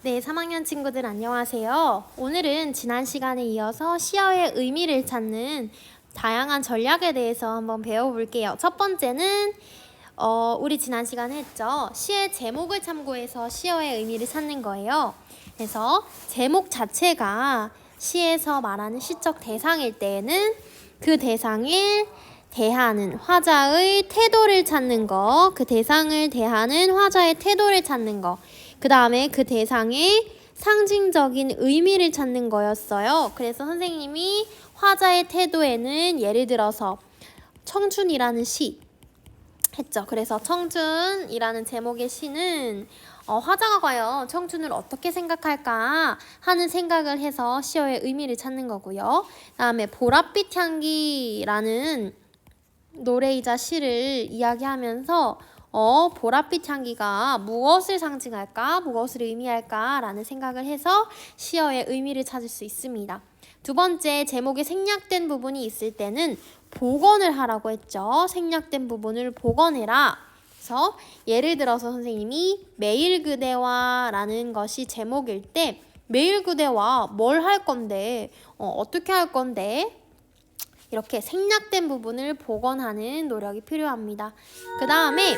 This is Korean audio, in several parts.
네, 3학년 친구들 안녕하세요. 오늘은 지난 시간에 이어서 시어의 의미를 찾는 다양한 전략에 대해서 한번 배워볼게요. 첫 번째는 우리 지난 시간에 했죠. 시의 제목을 참고해서 시어의 의미를 찾는 거예요. 그래서 제목 자체가 시에서 말하는 시적 대상일 때에는 그 대상을 대하는 화자의 태도를 찾는 거, 그 대상을 대하는 화자의 태도를 찾는 거, 그 다음에 그 대상의 상징적인 의미를 찾는 거였어요. 그래서 선생님이 화자의 태도에는 예를 들어서 청춘이라는 시 했죠. 그래서 청춘이라는 제목의 시는 화자가 과연 청춘을 어떻게 생각할까 하는 생각을 해서 시어의 의미를 찾는 거고요. 다음에 보랏빛 향기라는 노래이자 시를 이야기하면서 보랏빛 향기가 무엇을 상징할까, 무엇을 의미할까 라는 생각을 해서 시어의 의미를 찾을 수 있습니다. 두 번째, 제목에 생략된 부분이 있을 때는 복원을 하라고 했죠. 생략된 부분을 복원해라. 그래서 예를 들어서 선생님이 매일 그대와 라는 것이 제목일 때 매일 그대와 뭘 할 건데, 어떻게 할 건데, 이렇게 생략된 부분을 복원하는 노력이 필요합니다. 그 다음에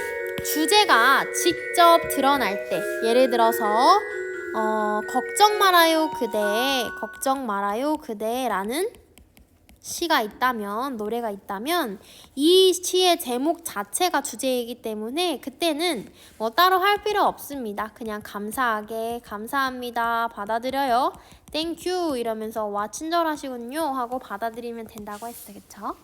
주제가 직접 드러날 때, 예를 들어서 걱정 말아요 그대, 걱정 말아요 그대라는 시가 있다면, 노래가 있다면 이 시의 제목 자체가 주제이기 때문에 그때는 뭐 따로 할 필요 없습니다. 그냥 감사하게 감사합니다, 받아들여요, 땡큐 이러면서 와 친절하시군요 하고 받아들이면 된다고 했어요. 그쵸?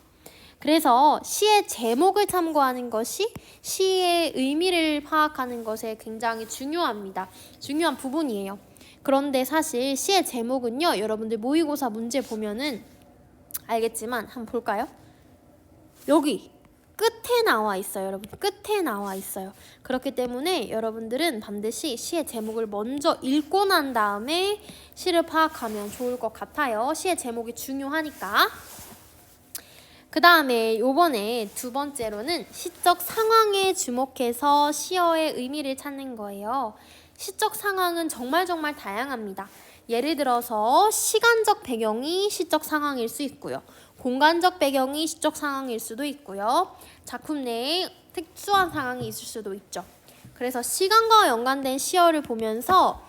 그래서 시의 제목을 참고하는 것이 시의 의미를 파악하는 것에 굉장히 중요합니다. 중요한 부분이에요. 그런데 사실 시의 제목은요, 여러분들 모의고사 문제 보면은 알겠지만 한번 볼까요? 여기 끝에 나와 있어요. 여러분, 끝에 나와 있어요. 그렇기 때문에 여러분들은 반드시 시의 제목을 먼저 읽고 난 다음에 시를 파악하면 좋을 것 같아요. 시의 제목이 중요하니까. 그 다음에 요번에 두 번째로는 시적 상황에 주목해서 시어의 의미를 찾는 거예요. 시적 상황은 정말 다양합니다. 예를 들어서 시간적 배경이 시적 상황일 수 있고요. 공간적 배경이 시적 상황일 수도 있고요. 작품 내에 특수한 상황이 있을 수도 있죠. 그래서 시간과 연관된 시어를 보면서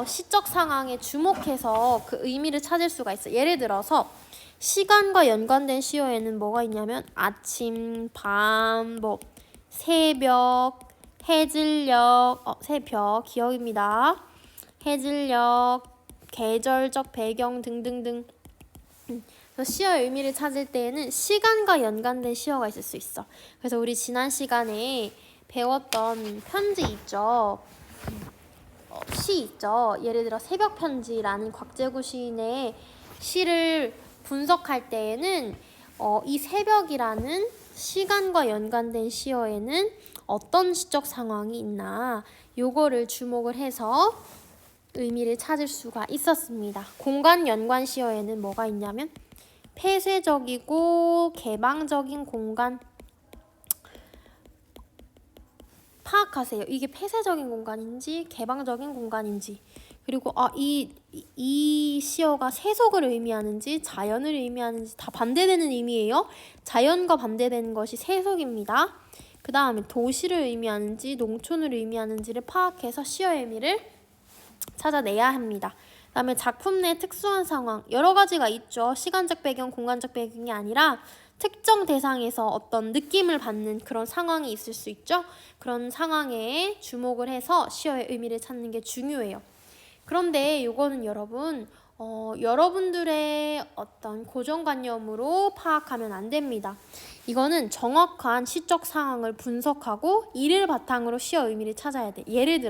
시적 상황에 주목해서 그 의미를 찾을 수가 있어요. 예를 들어서 시간과 연관된 시어에는 뭐가 있냐면 아침, 밤, 새벽, 해질녘, 새벽 기억입니다. 해질녘, 계절적 배경 등등등. 그래서 시어의 의미를 찾을 때에는 시간과 연관된 시어가 있을 수 있어. 그래서 우리 지난 시간에 배웠던 편지 있죠. 시 있죠. 예를 들어 새벽 편지라는 곽재구 시인의 시를 분석할 때에는 이 새벽이라는 시간과 연관된 시어에는 어떤 시적 상황이 있나 요거를 주목을 해서 의미를 찾을 수가 있었습니다. 공간 연관 시어에는 뭐가 있냐면 폐쇄적이고 개방적인 공간 파악하세요. 이게 폐쇄적인 공간인지 개방적인 공간인지, 그리고 이 시어가 세속을 의미하는지 자연을 의미하는지 다 반대되는 의미예요. 자연과 반대되는 것이 세속입니다. 그 다음에 도시를 의미하는지 농촌을 의미하는지를 파악해서 시어의 의미를 찾아내야 합니다. 그 다음에 작품 내 특수한 상황, 여러 가지가 있죠. 시간적 배경, 공간적 배경이 아니라 특정 대상에서 어떤 느낌을 받는 그런 상황이 있을 수 있죠. 그런 상황에 주목을 해서 시어의 의미를 찾는 게 중요해요. 그런데 이거는 여러분, 여러분들의 어떤 고정관념으로 파악하면 안 됩니다. 이거는 정확한 시적 상황을 분석하고 이를 바탕으로 시어 의미를 찾아야 돼. 예를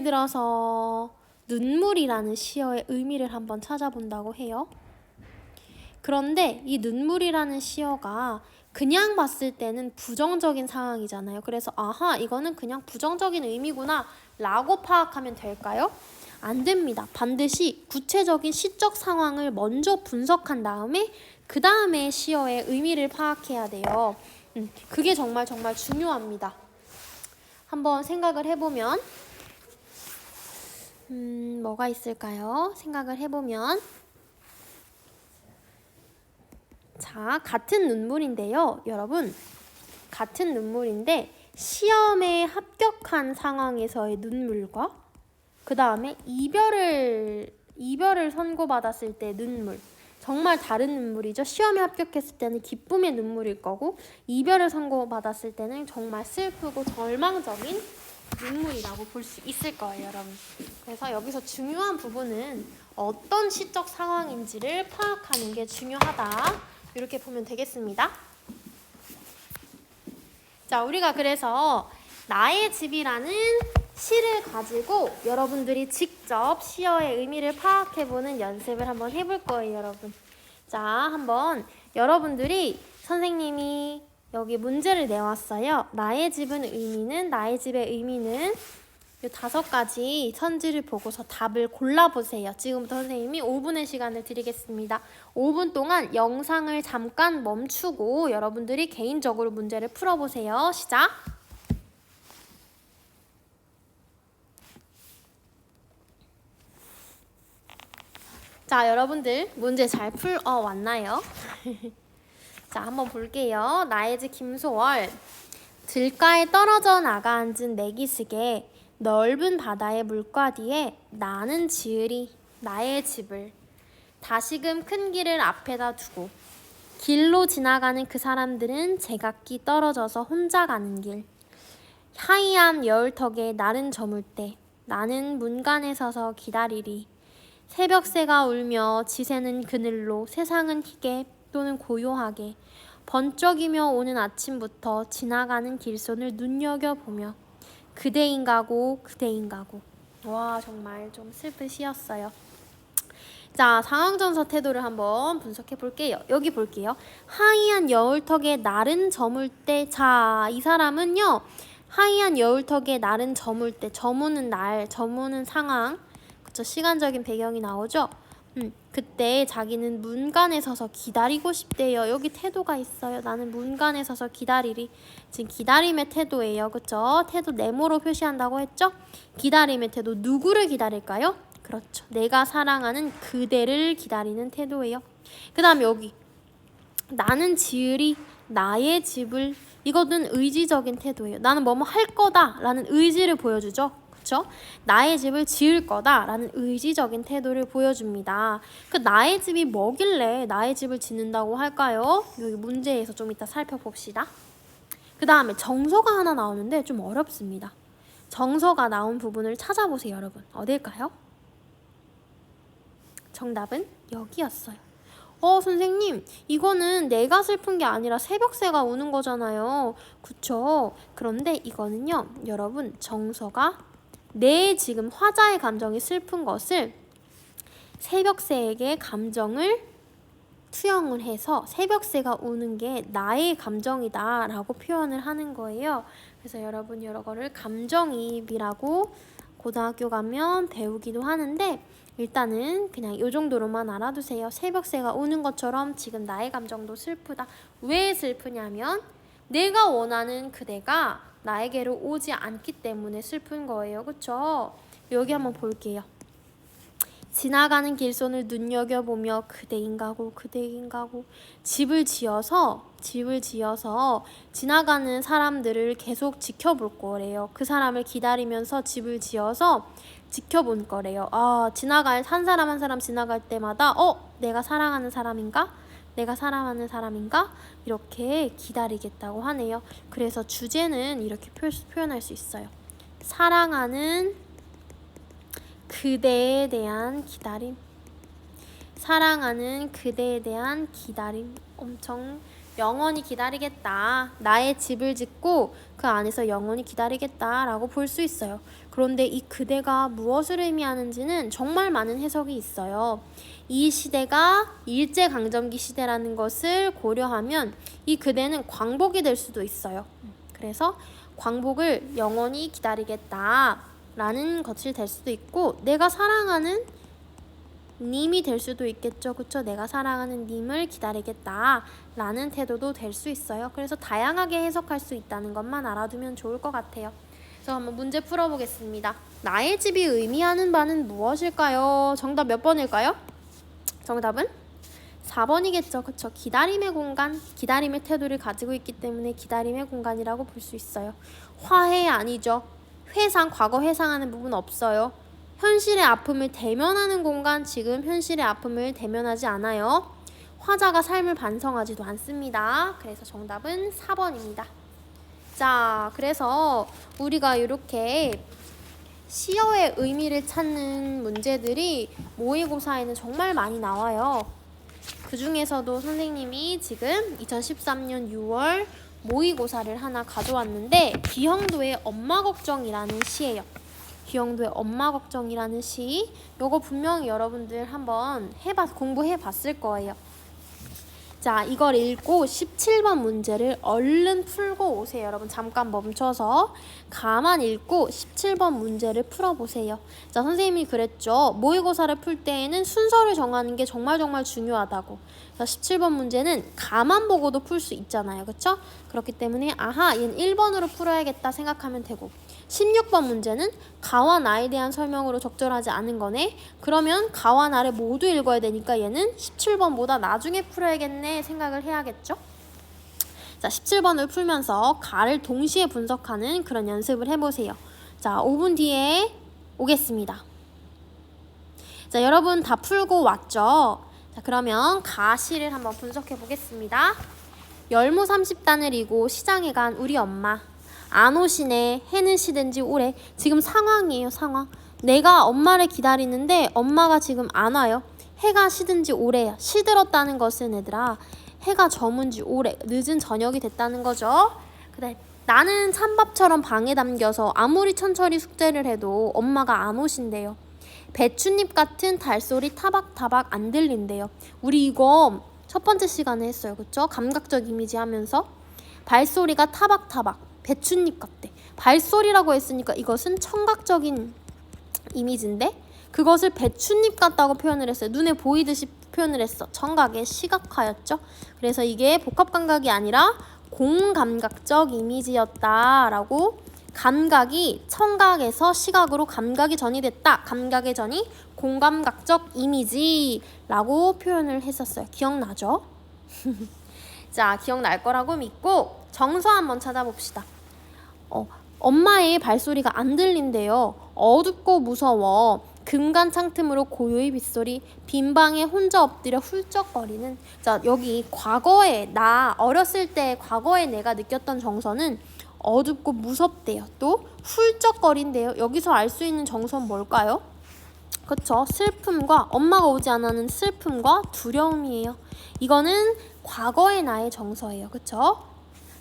들어서 눈물이라는 시어의 의미를 한번 찾아본다고 해요. 그런데 이 눈물이라는 시어가 그냥 봤을 때는 부정적인 상황이잖아요. 그래서 이거는 그냥 부정적인 의미구나 라고 파악하면 될까요? 안 됩니다. 반드시 구체적인 시적 상황을 먼저 분석한 다음에 그 다음에 시어의 의미를 파악해야 돼요. 그게 정말 중요합니다. 한번 생각을 해보면 뭐가 있을까요? 생각을 해보면. 자, 같은 눈물인데요. 여러분, 같은 눈물인데 시험에 합격한 상황에서의 눈물과 그 다음에 이별을 선고받았을 때 눈물. 정말 다른 눈물이죠. 시험에 합격했을 때는 기쁨의 눈물일 거고 이별을 선고받았을 때는 정말 슬프고 절망적인 눈물이라고 볼 수 있을 거예요, 여러분. 그래서 여기서 중요한 부분은 어떤 시적 상황인지를 파악하는 게 중요하다. 이렇게 보면 되겠습니다. 자, 우리가 그래서 나의 집이라는 시를 가지고 여러분들이 직접 시어의 의미를 파악해보는 연습을 한번 해볼 거예요, 여러분. 자, 한번 여러분들이 선생님이 여기 문제를 내왔어요. 나의 집의 의미는 이 5가지 선지를 보고서 답을 골라보세요. 지금부터 선생님이 5분의 시간을 드리겠습니다. 5분 동안 영상을 잠깐 멈추고 여러분들이 개인적으로 문제를 풀어보세요. 시작! 자, 여러분들 문제 잘 왔나요? 자, 한번 볼게요. 나의 집 김소월. 들가에 떨어져 나가 앉은 내기슭에 넓은 바다의 물가 뒤에 나는 지으리 나의 집을. 다시금 큰 길을 앞에다 두고 길로 지나가는 그 사람들은 제각기 떨어져서 혼자 가는 길. 하이암 여울턱에 날은 저물 때 나는 문간에 서서 기다리리. 새벽새가 울며 지새는 그늘로 세상은 희게 또는 고요하게 번쩍이며 오는 아침부터 지나가는 길손을 눈여겨보며 그대인가고. 와, 정말 좀 슬픈 시였어요. 자, 상황전서 태도를 한번 분석해 볼게요. 여기 볼게요. 하이한 여울턱에 날은 저물 때. 자, 이 사람은요, 하이한 여울턱에 날은 저물 때. 저무는 날, 저무는 상황, 그쵸? 시간적인 배경이 나오죠. 그때 자기는 문간에 서서 기다리고 싶대요. 여기 태도가 있어요. 나는 문간에 서서 기다리리. 지금 기다림의 태도예요. 그쵸? 태도 네모로 표시한다고 했죠? 기다림의 태도. 누구를 기다릴까요? 그렇죠. 내가 사랑하는 그대를 기다리는 태도예요. 그 다음 여기 나는 지으리 나의 집을. 이거는 의지적인 태도예요. 나는 뭐뭐 할 거다 라는 의지를 보여주죠. 그쵸? 나의 집을 지을 거다 라는 의지적인 태도를 보여줍니다. 그 나의 집이 뭐길래 나의 집을 짓는다고 할까요? 여기 문제에서 좀 이따 살펴봅시다. 그 다음에 정서가 하나 나오는데 좀 어렵습니다. 정서가 나온 부분을 찾아보세요, 여러분. 어딜까요? 정답은 여기였어요. 선생님, 이거는 내가 슬픈 게 아니라 새벽새가 우는 거잖아요. 그쵸? 그런데 이거는요, 여러분, 정서가 내 지금 화자의 감정이 슬픈 것을 새벽새에게 감정을 투영을 해서 새벽새가 우는 게 나의 감정이다 라고 표현을 하는 거예요. 그래서 여러분 이거를 감정이입이라고 고등학교 가면 배우기도 하는데 일단은 그냥 이 정도로만 알아두세요. 새벽새가 우는 것처럼 지금 나의 감정도 슬프다. 왜 슬프냐면 내가 원하는 그대가 나에게로 오지 않기 때문에 슬픈 거예요. 그쵸? 여기 한번 볼게요. 지나가는 길손을 눈여겨보며 그대인가고. 집을 지어서 지나가는 사람들을 계속 지켜볼 거래요. 그 사람을 기다리면서 집을 지어서 지켜본 거래요. 지나갈 한 사람 지나갈 때마다 내가 사랑하는 사람인가? 이렇게 기다리겠다고 하네요. 그래서 주제는 이렇게 표현할 수 있어요. 사랑하는 그대에 대한 기다림. 엄청 영원히 기다리겠다. 나의 집을 짓고 그 안에서 영원히 기다리겠다 라고 볼 수 있어요. 그런데 이 그대가 무엇을 의미하는지는 정말 많은 해석이 있어요. 이 시대가 일제강점기 시대라는 것을 고려하면 이 그대는 광복이 될 수도 있어요. 그래서 광복을 영원히 기다리겠다 라는 것이 될 수도 있고 내가 사랑하는 님이 될 수도 있겠죠. 그쵸? 내가 사랑하는 님을 기다리겠다 라는 태도도 될 수 있어요. 그래서 다양하게 해석할 수 있다는 것만 알아두면 좋을 것 같아요. 그래서 한번 문제 풀어보겠습니다. 나의 집이 의미하는 바는 무엇일까요? 정답 몇 번일까요? 정답은 4번이겠죠. 그쵸? 기다림의 공간, 기다림의 태도를 가지고 있기 때문에 기다림의 공간이라고 볼 수 있어요. 화해 아니죠. 회상, 과거 회상하는 부분 없어요. 현실의 아픔을 대면하는 공간, 지금 현실의 아픔을 대면하지 않아요. 화자가 삶을 반성하지도 않습니다. 그래서 정답은 4번입니다. 자, 그래서 우리가 이렇게 시어의 의미를 찾는 문제들이 모의고사에는 정말 많이 나와요. 그 중에서도 선생님이 지금 2013년 6월 모의고사를 하나 가져왔는데 기형도의 엄마 걱정이라는 시예요. 기형도의 엄마 걱정이라는 시. 요거 분명히 여러분들 한번 공부해 봤을 거예요. 자, 이걸 읽고 17번 문제를 얼른 풀고 오세요. 여러분 잠깐 멈춰서 가만 읽고 17번 문제를 풀어보세요. 자, 선생님이 그랬죠. 모의고사를 풀 때에는 순서를 정하는 게 정말 중요하다고. 그래서 17번 문제는 가만 보고도 풀 수 있잖아요. 그렇죠? 그렇기 때문에 아하, 얘는 1번으로 풀어야겠다 생각하면 되고 16번 문제는 가와 나에 대한 설명으로 적절하지 않은 거네. 그러면 가와 나를 모두 읽어야 되니까 얘는 17번보다 나중에 풀어야겠네 생각을 해야겠죠. 자, 17번을 풀면서 가를 동시에 분석하는 그런 연습을 해보세요. 자, 5분 뒤에 오겠습니다. 자, 여러분 다 풀고 왔죠? 자, 그러면 가시를 한번 분석해 보겠습니다. 열무 30단을 이고 시장에 간 우리 엄마. 안 오시네. 해는 시든지 오래. 지금 상황이에요. 상황. 내가 엄마를 기다리는데 엄마가 지금 안 와요. 해가 시든지 오래야. 시들었다는 것은 얘들아 해가 저문지 오래. 늦은 저녁이 됐다는 거죠. 그다음에 나는 찬밥처럼 방에 담겨서 아무리 천천히 숙제를 해도 엄마가 안 오신대요. 배춧잎 같은 달소리 타박타박 안 들린대요. 우리 이거 첫 번째 시간에 했어요. 그쵸? 감각적 이미지 하면서 발소리가 타박타박 배춧잎 같대. 발소리라고 했으니까 이것은 청각적인 이미지인데 그것을 배춧잎 같다고 표현을 했어요. 눈에 보이듯이 표현을 했어. 청각의 시각화였죠. 그래서 이게 복합감각이 아니라 공감각적 이미지였다라고 감각이 청각에서 시각으로 감각이 전이됐다. 감각의 전이 공감각적 이미지라고 표현을 했었어요. 기억나죠? 자, 기억날 거라고 믿고 정서 한번 찾아봅시다. 엄마의 발소리가 안 들린대요. 어둡고 무서워. 금간 창틈으로 고요히 빗소리. 빈 방에 혼자 엎드려 훌쩍거리는. 자, 여기 과거에 나 어렸을 때 과거에 내가 느꼈던 정서는 어둡고 무섭대요. 또 훌쩍거린대요. 여기서 알 수 있는 정서는 뭘까요? 그쵸? 슬픔과 엄마가 오지 않는 슬픔과 두려움이에요. 이거는 과거의 나의 정서예요. 그쵸?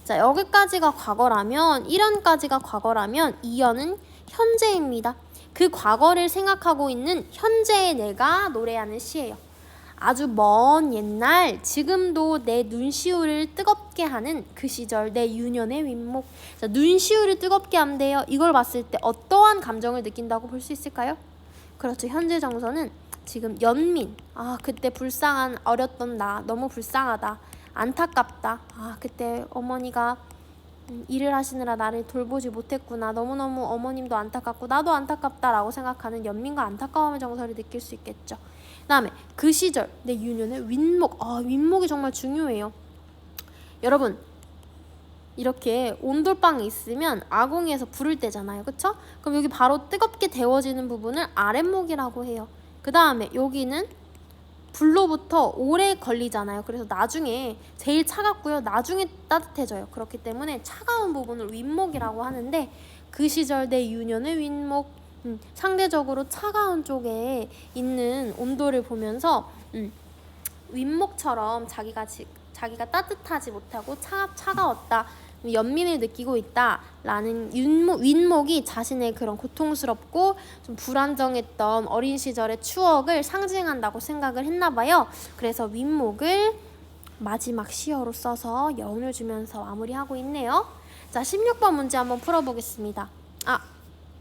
자, 여기까지가 과거라면 1연까지가 과거라면 2연은 현재입니다. 그 과거를 생각하고 있는 현재의 내가 노래하는 시예요. 아주 먼 옛날 지금도 내 눈시울을 뜨겁게 하는 그 시절 내 유년의 윗목. 자, 눈시울을 뜨겁게 한대요. 이걸 봤을 때 어떠한 감정을 느낀다고 볼 수 있을까요? 그렇죠. 현재 정서는 지금 연민. 아, 그때 불쌍한 어렸던 나 너무 불쌍하다. 안타깝다. 아, 그때 어머니가 일을 하시느라 나를 돌보지 못했구나. 너무너무 어머님도 안타깝고 나도 안타깝다라고 생각하는 연민과 안타까움의 정서를 느낄 수 있겠죠. 그 다음에 그 시절 내 유년의 윗목. 아, 윗목이 정말 중요해요. 여러분 이렇게 온돌방에 있으면 아궁이에서 불을 떼잖아요. 그쵸? 그럼 여기 바로 뜨겁게 데워지는 부분을 아랫목이라고 해요. 그 다음에 여기는 불로부터 오래 걸리잖아요. 그래서 나중에 제일 차갑고요. 나중에 따뜻해져요. 그렇기 때문에 차가운 부분을 윗목이라고 하는데 그 시절 내 유년의 윗목. 상대적으로 차가운 쪽에 있는 온도를 보면서 윗목처럼 자기가 따뜻하지 못하고 차가웠다. 연민을 느끼고 있다라는 윗목이 자신의 그런 고통스럽고 좀 불안정했던 어린 시절의 추억을 상징한다고 생각을 했나봐요. 그래서 윗목을 마지막 시어로 써서 여운을 주면서 마무리하고 있네요. 자, 16번 문제 한번 풀어보겠습니다.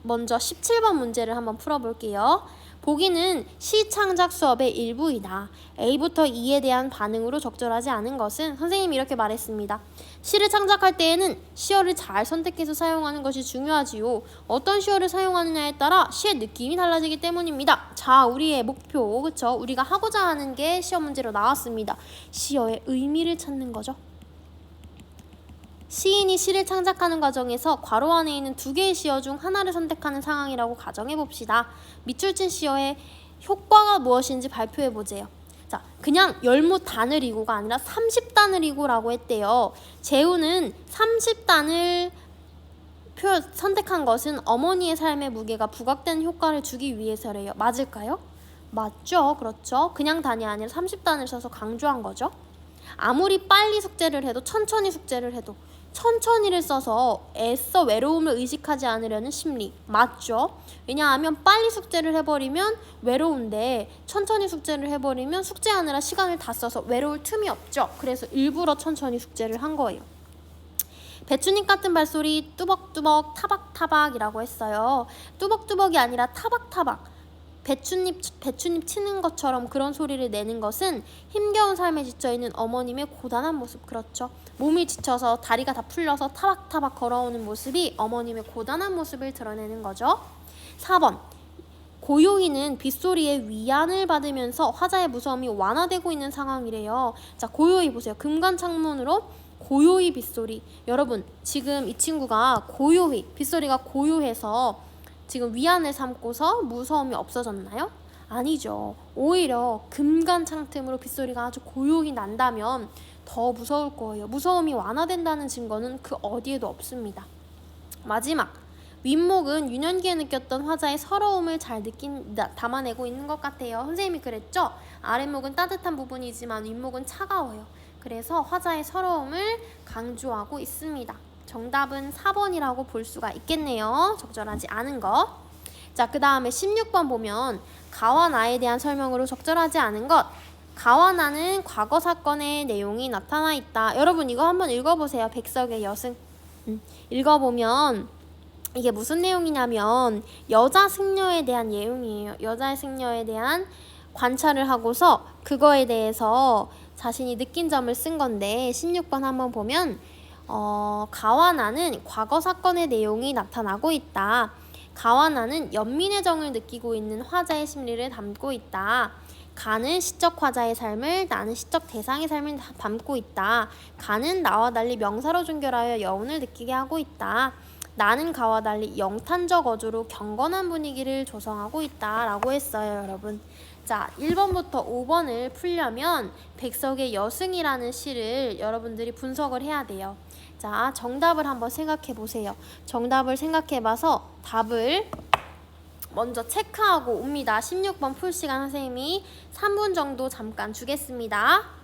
먼저 17번 문제를 한번 풀어볼게요. 보기는 시 창작 수업의 일부이다. A부터 E에 대한 반응으로 적절하지 않은 것은 선생님이 이렇게 말했습니다. 시를 창작할 때에는 시어를 잘 선택해서 사용하는 것이 중요하지요. 어떤 시어를 사용하느냐에 따라 시의 느낌이 달라지기 때문입니다. 자, 우리의 목표, 그쵸? 우리가 하고자 하는 게 시험 문제로 나왔습니다. 시어의 의미를 찾는 거죠. 시인이 시를 창작하는 과정에서 괄호 안에 있는 두 개의 시어 중 하나를 선택하는 상황이라고 가정해 봅시다. 밑줄 친 시어의 효과가 무엇인지 발표해 보세요. 자, 그냥 열무 단을이고가 아니라 30단을이고라고 했대요. 재우는 30단을 선택한 것은 어머니의 삶의 무게가 부각되는 효과를 주기 위해서래요. 맞을까요? 맞죠. 그렇죠. 그냥 단이 아니라 30단을 써서 강조한 거죠. 아무리 빨리 숙제를 해도 천천히 숙제를 해도 천천히를 써서 애써 외로움을 의식하지 않으려는 심리 맞죠? 왜냐하면 빨리 숙제를 해버리면 외로운데 천천히 숙제를 해버리면 숙제하느라 시간을 다 써서 외로울 틈이 없죠. 그래서 일부러 천천히 숙제를 한 거예요. 배추잎 같은 발소리 뚜벅뚜벅 타박타박이라고 했어요. 뚜벅뚜벅이 아니라 타박타박. 배추잎 치는 것처럼 그런 소리를 내는 것은 힘겨운 삶에 지쳐있는 어머님의 고단한 모습. 그렇죠. 몸이 지쳐서 다리가 다 풀려서 타박타박 걸어오는 모습이 어머님의 고단한 모습을 드러내는 거죠. 4번. 고요히는 빗소리에 위안을 받으면서 화자의 무서움이 완화되고 있는 상황이래요. 자, 고요히 보세요. 금관창문으로 고요히 빗소리. 여러분, 지금 이 친구가 고요히, 빗소리가 고요해서 지금 위안을 삼고서 무서움이 없어졌나요? 아니죠. 오히려 금관창틈으로 빗소리가 아주 고요히 난다면 더 무서울 거예요. 무서움이 완화된다는 증거는 그 어디에도 없습니다. 마지막, 윗목은 유년기에 느꼈던 화자의 서러움을 잘 담아내고 있는 것 같아요. 선생님이 그랬죠? 아랫목은 따뜻한 부분이지만 윗목은 차가워요. 그래서 화자의 서러움을 강조하고 있습니다. 정답은 4번이라고 볼 수가 있겠네요. 적절하지 않은 것. 자, 그 다음에 16번 보면 가와 나에 대한 설명으로 적절하지 않은 것. 가와 나는 과거 사건의 내용이 나타나 있다. 여러분 이거 한번 읽어보세요. 백석의 여승. 읽어보면 이게 무슨 내용이냐면 여자 승려에 대한 내용이에요. 여자 승려에 대한 관찰을 하고서 그거에 대해서 자신이 느낀 점을 쓴 건데 16번 한번 보면 가와 나는 과거 사건의 내용이 나타나고 있다. 가와 나는 연민의 정을 느끼고 있는 화자의 심리를 담고 있다. 가는 시적 화자의 삶을, 나는 시적 대상의 삶을 담고 있다. 가는 나와 달리 명사로 종결하여 여운을 느끼게 하고 있다. 나는 가와 달리 영탄적 어조로 경건한 분위기를 조성하고 있다 라고 했어요. 여러분, 자 1번부터 5번을 풀려면 백석의 여승이라는 시를 여러분들이 분석을 해야 돼요. 자, 정답을 한번 생각해 보세요. 정답을 생각해 봐서 답을 먼저 체크하고 옵니다. 16번 풀 시간 선생님이 3분 정도 잠깐 주겠습니다.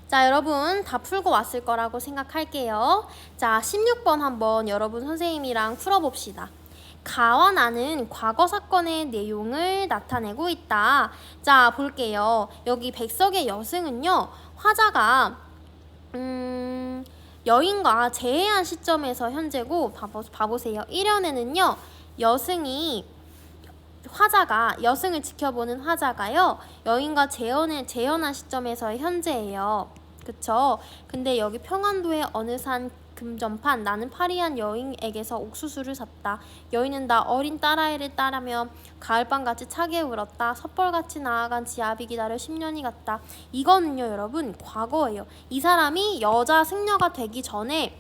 자, 여러분 다 풀고 왔을 거라고 생각할게요. 자, 16번 한번 여러분 선생님이랑 풀어봅시다. 가와 나는 과거 사건의 내용을 나타내고 있다. 자, 볼게요. 여기 백석의 여승은요, 화자가 여인과 재회한 시점에서 현재고, 봐보세요. 1연에는요 여승이 화자가 여승을 지켜보는 화자가요 여인과 재혼한 시점에서의 현재예요. 그쵸? 근데 여기 평안도의 어느 산 금전판 나는 파리한 여인에게서 옥수수를 샀다. 여인은 나 어린 딸아이를 따라며 가을밤같이 차게 울었다. 섣벌같이 나아간 지 아비 기다려 10년이 갔다. 이거는요 여러분 과거예요. 이 사람이 여자 승려가 되기 전에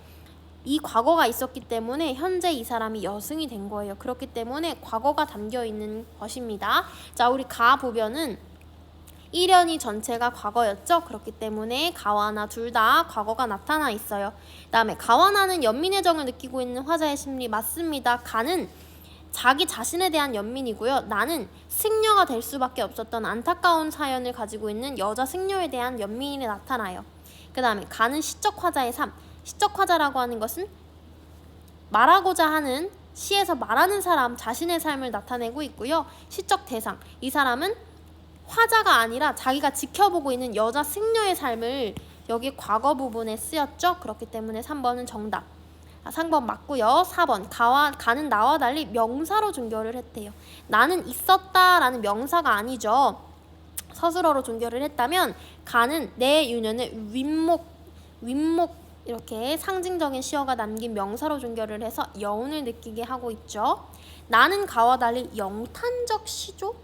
이 과거가 있었기 때문에 현재 이 사람이 여승이 된 거예요. 그렇기 때문에 과거가 담겨 있는 것입니다. 자, 우리 가 보면은 1연이 전체가 과거였죠. 그렇기 때문에 가와 나 둘 다 과거가 나타나 있어요. 그 다음에 가와 나는 연민의 정을 느끼고 있는 화자의 심리 맞습니다. 가는 자기 자신에 대한 연민이고요. 나는 승려가 될 수밖에 없었던 안타까운 사연을 가지고 있는 여자 승려에 대한 연민이 나타나요. 그 다음에 가는 시적 화자의 삶. 시적화자라고 하는 것은 말하고자 하는 시에서 말하는 사람 자신의 삶을 나타내고 있고요. 시적 대상, 이 사람은 화자가 아니라 자기가 지켜보고 있는 여자 승려의 삶을 여기 과거 부분에 쓰였죠. 그렇기 때문에 3번은 정답. 3번 맞고요. 4번 가는 나와 달리 명사로 종결을 했대요. 나는 있었다라는 명사가 아니죠. 서술어로 종결을 했다면 가는 내 유년을 윗목 이렇게 상징적인 시어가 남긴 명사로 종결을 해서 여운을 느끼게 하고 있죠. 나는 가와 달리 영탄적 시조?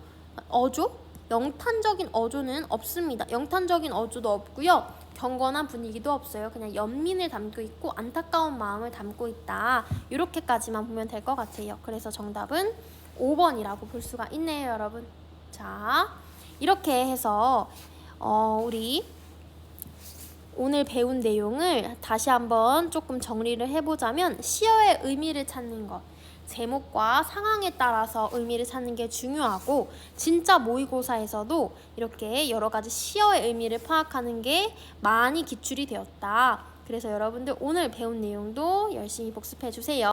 어조? 영탄적인 어조는 없습니다. 영탄적인 어조도 없고요. 경건한 분위기도 없어요. 그냥 연민을 담고 있고 안타까운 마음을 담고 있다. 이렇게까지만 보면 될 것 같아요. 그래서 정답은 5번이라고 볼 수가 있네요, 여러분. 자, 이렇게 해서 우리 오늘 배운 내용을 다시 한번 조금 정리를 해보자면 시어의 의미를 찾는 것, 제목과 상황에 따라서 의미를 찾는 게 중요하고 진짜 모의고사에서도 이렇게 여러 가지 시어의 의미를 파악하는 게 많이 기출이 되었다. 그래서 여러분들 오늘 배운 내용도 열심히 복습해 주세요.